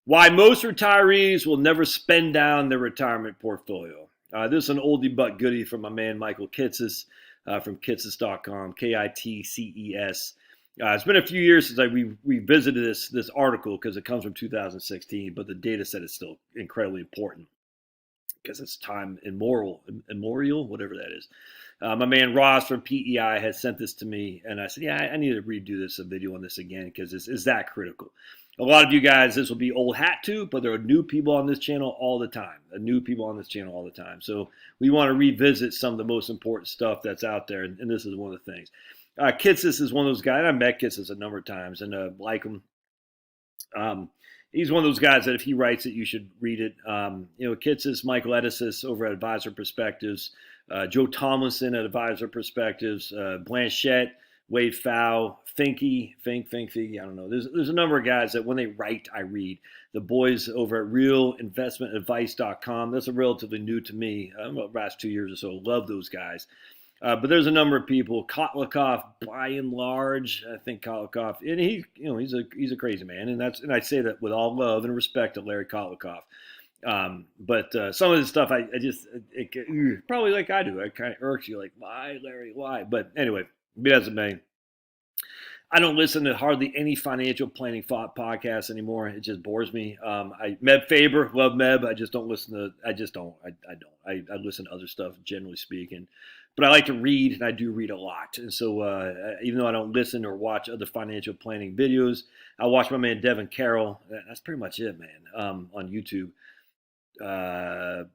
Why most retirees will never spend down their retirement portfolio. This is an oldie but goodie from my man Michael Kitces from kitces.com, Kitces. It's been a few years since we revisited this article because it comes from 2016, but the data set is still incredibly important because it's time immemorial, whatever that is. My man Roth from PEI had sent this to me, and I said, yeah, I need to redo a video on this again because it's that critical. A lot of you guys, this will be old hat to, but there are new people on this channel all the time. So we want to revisit some of the most important stuff that's out there, and this is one of the things. Kitces is one of those guys. I met Kitces a number of times and like him. He's one of those guys that if he writes it, you should read it. Kitces, Michael Edisis over at Advisor Perspectives, Joe Tomlinson at Advisor Perspectives, Blanchette, Wade Fow, Finke, I don't know. There's a number of guys that when they write, I read. The boys over at realinvestmentadvice.com. That's a relatively new to me. The last 2 years or so. Love those guys. But there's a number of people. Kotlikoff, by and large, I think Kotlikoff, and he's a crazy man, and I say that with all love and respect to Larry Kotlikoff. But some of this stuff, probably like I do, it kind of irks you, like, why, Larry, why? But anyway, be as it may, I don't listen to hardly any financial planning podcasts anymore. It just bores me. Meb Faber, love Meb. I just don't listen to. I don't. I listen to other stuff, generally speaking. But I like to read, and I do read a lot. And so even though I don't listen or watch other financial planning videos, I watch my man Devin Carroll. That's pretty much it, man, on YouTube. That's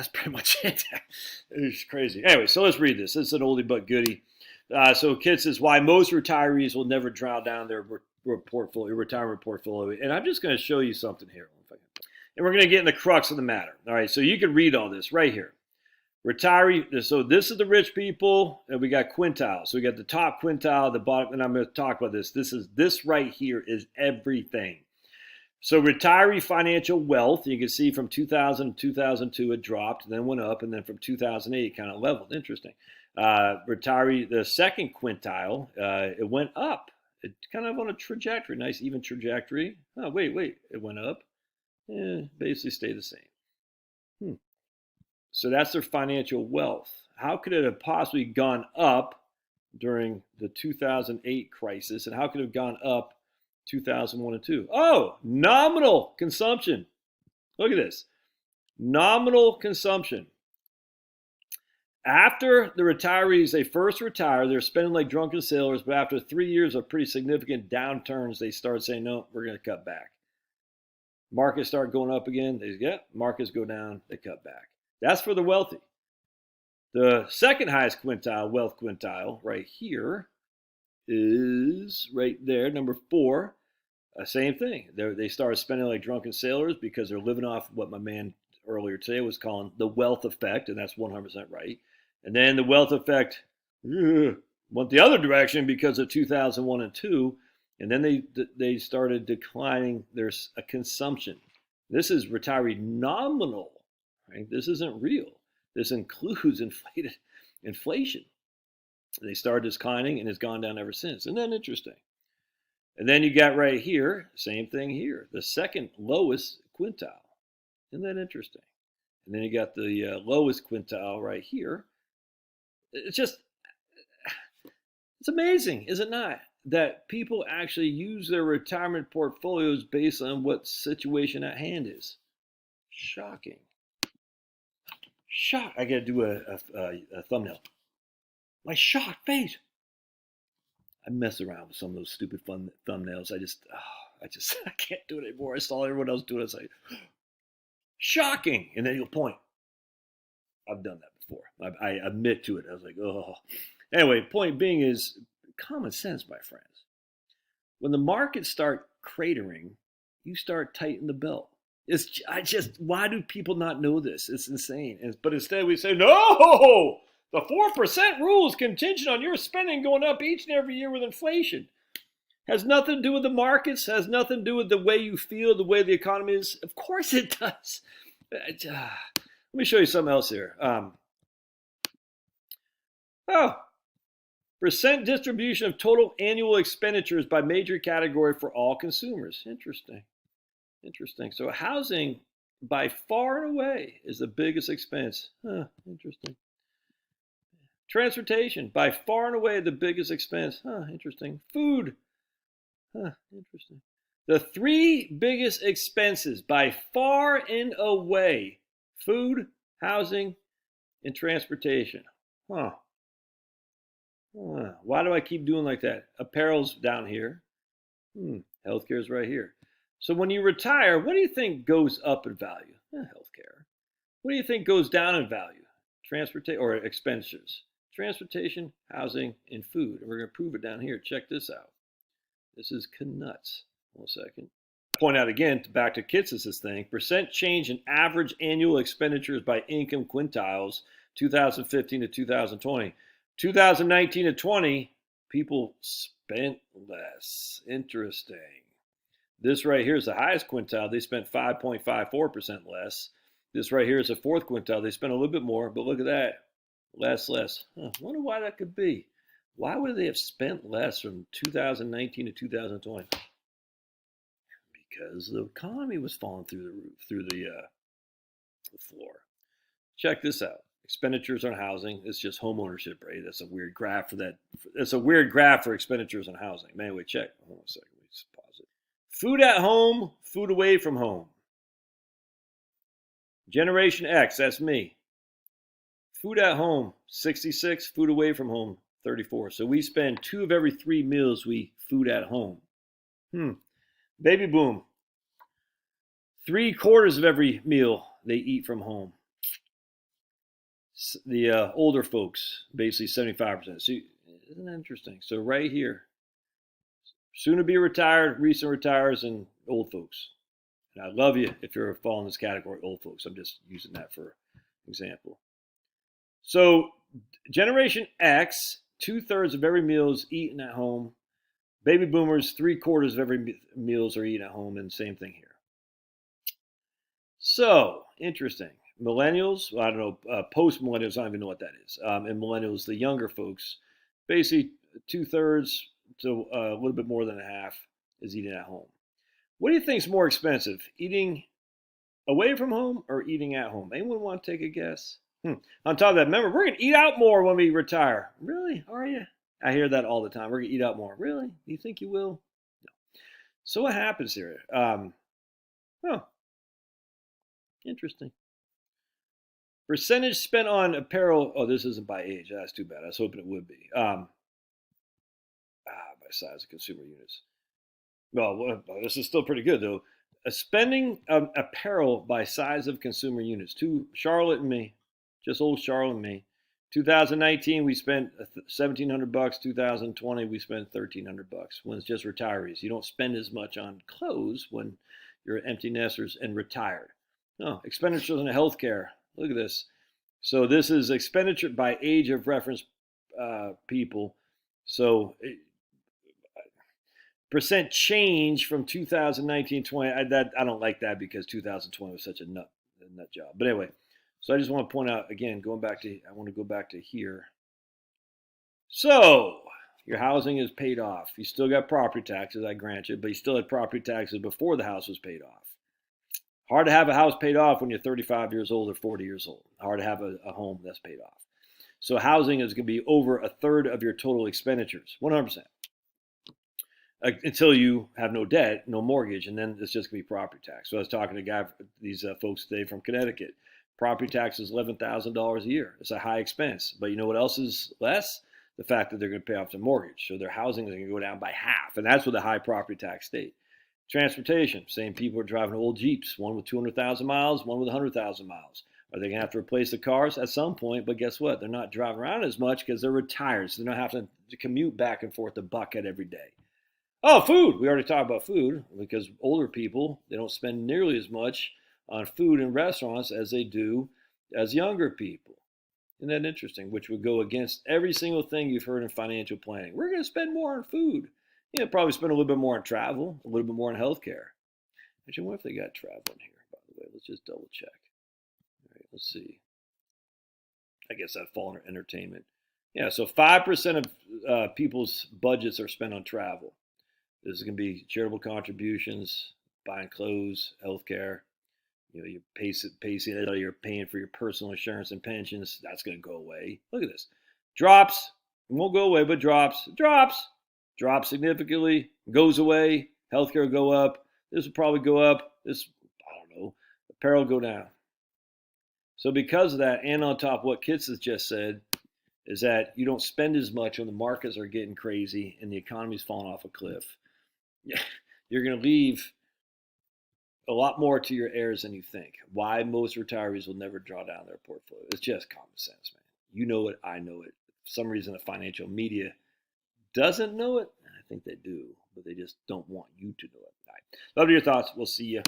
pretty much it. It's crazy. Anyway, so let's read this. It's an oldie but goodie. So Kid says, why most retirees will never draw down their retirement portfolio. And I'm just going to show you something here. And we're going to get in the crux of the matter. All right, so you can read all this right here. Retiree, so this is the rich people, and we got quintile. So we got the top quintile, the bottom, and I'm going to talk about this. This right here is everything. So retiree financial wealth, you can see from 2000 to 2002 it dropped, then went up, and then from 2008 it kind of leveled. Interesting. Retiree, the second quintile, it went up. It kind of on a trajectory, nice even trajectory. Oh, wait, it went up. Basically stayed the same. So that's their financial wealth. How could it have possibly gone up during the 2008 crisis, and how could it have gone up 2001 and 2? Oh, nominal consumption. Look at this. Nominal consumption. After the retirees, they first retire, they're spending like drunken sailors, but after 3 years of pretty significant downturns, they start saying, no, we're going to cut back. Markets start going up again. Markets go down, they cut back. That's for the wealthy. The second highest quintile, wealth quintile, right here, is right there, number 4. Same thing. They started spending like drunken sailors because they're living off what my man earlier today was calling the wealth effect, and that's 100% right. And then the wealth effect went the other direction because of 2001 and 2, and then they started declining their consumption. This is retiree nominal, right? This isn't real. This includes inflation. They started declining, and it's gone down ever since. Isn't that interesting? And then you got right here, same thing here, the second lowest quintile. Isn't that interesting? And then you got the lowest quintile right here. It's amazing, is it not, that people actually use their retirement portfolios based on what situation at hand is. Shocking. I got to do a thumbnail. My shocked face. I mess around with some of those stupid fun thumbnails. I can't do it anymore. I saw everyone else do it. It's like, shocking. And then you'll point. I've done that before. I admit to it. I was like, oh. Anyway, point being is common sense, my friends. When the markets start cratering, you start tightening the belt. Why do people not know this? It's insane. But instead we say, no, the 4% rule is contingent on your spending going up each and every year with inflation. Has nothing to do with the markets, has nothing to do with the way you feel, the way the economy is. Of course it does. Let me show you something else here. Percent distribution of total annual expenditures by major category for all consumers. Interesting. Interesting. So housing by far and away is the biggest expense. Huh, interesting. Transportation by far and away the biggest expense. Huh, interesting. Food. Huh, interesting. The three biggest expenses by far and away: food, housing, and transportation. Huh. Why do I keep doing like that? Apparel's down here. Healthcare's right here. So when you retire, what do you think goes up in value? Healthcare. What do you think goes down in value? Transportation or expenditures. Transportation, housing, and food. And we're going to prove it down here. Check this out. This is nuts. 1 second. Point out again, back to Kitsis' thing, percent change in average annual expenditures by income quintiles, 2015 to 2020. 2019 to 20, people spent less. Interesting. This right here is the highest quintile. They spent 5.54% less. This right here is the fourth quintile. They spent a little bit more, but look at that. Less. Wonder why that could be. Why would they have spent less from 2019 to 2020? Because the economy was falling through the roof, through the floor. Check this out. Expenditures on housing. It's just home ownership rate. That's a weird graph for that. That's a weird graph for expenditures on housing. Man, anyway, check. Hold on a second. Let me just pause it. Food at home, food away from home. Generation X, that's me. Food at home, 66. Food away from home, 34. So we spend 2 of every 3 meals we food at home. Baby boom. 3/4 of every meal they eat from home. The older folks, basically 75%. See, isn't that interesting? So right here, soon to be retired, recent retires, and old folks. And I love you if you're following this category, old folks. I'm just using that for example. So Generation X, 2/3 of every meal is eaten at home. Baby boomers, 3/4 of every meals are eaten at home, and same thing here. So interesting. Millennials, well, I don't know, post-millennials, I don't even know what that is. And millennials, the younger folks, basically 2/3 to a little bit more than a half is eating at home. What do you think is more expensive, eating away from home or eating at home? Anyone want to take a guess? On top of that, remember, we're going to eat out more when we retire. Really? Are you? I hear that all the time. We're going to eat out more. Really? Do you think you will? No. So what happens here? Interesting. Percentage spent on apparel. Oh, this isn't by age. That's too bad. I was hoping it would be. By size of consumer units. Well, this is still pretty good, though. Spending apparel by size of consumer units. Charlotte and me. Just old Charlotte and me. 2019, we spent $1,700. 2020, we spent $1,300. When it's just retirees. You don't spend as much on clothes when you're empty nesters and retired. No, expenditures on healthcare. Look at this. So this is expenditure by age of reference people. So percent change from 2019-20. I don't like that because 2020 was such a nut job. But anyway, so I just want to point out again, I want to go back to here. So your housing is paid off. You still got property taxes, I grant you, but you still had property taxes before the house was paid off. Hard to have a house paid off when you're 35 years old or 40 years old. Hard to have a home that's paid off. So housing is going to be over 1/3 of your total expenditures, 100%. Until you have no debt, no mortgage, and then it's just going to be property tax. So I was talking to these folks today from Connecticut. Property tax is $11,000 a year. It's a high expense. But you know what else is less? The fact that they're going to pay off their mortgage. So their housing is going to go down by half. And that's with a high property tax state. Transportation, same people are driving old Jeeps, one with 200,000 miles, one with 100,000 miles. Are they going to have to replace the cars at some point? But guess what? They're not driving around as much because they're retired. So they're not having to commute back and forth to Buckhead every day. Oh, food. We already talked about food because older people, they don't spend nearly as much on food in restaurants as they do as younger people. Isn't that interesting? Which would go against every single thing you've heard in financial planning. We're going to spend more on food. Probably spend a little bit more on travel, a little bit more on healthcare. Actually, what if they got travel in here, by the way? Let's just double check. All right, let's see. I guess that'd fall under entertainment. Yeah, so 5% of people's budgets are spent on travel. This is going to be charitable contributions, buying clothes, healthcare. You're you're paying for your personal insurance and pensions. That's going to go away. Look at this. Drops. It won't go away, but drops. Drops significantly. Goes away. Healthcare will go up. This will probably go up. This, I don't know. Apparel will go down. So because of that, and on top of what Kitts has just said, is that you don't spend as much when the markets are getting crazy and the economy's falling off a cliff. You're going to leave a lot more to your heirs than you think. Why most retirees will never draw down their portfolio. It's just common sense, man. You know it, I know it. For some reason, the financial media doesn't know it. I think they do, but they just don't want you to know it. All right. Love your thoughts. We'll see you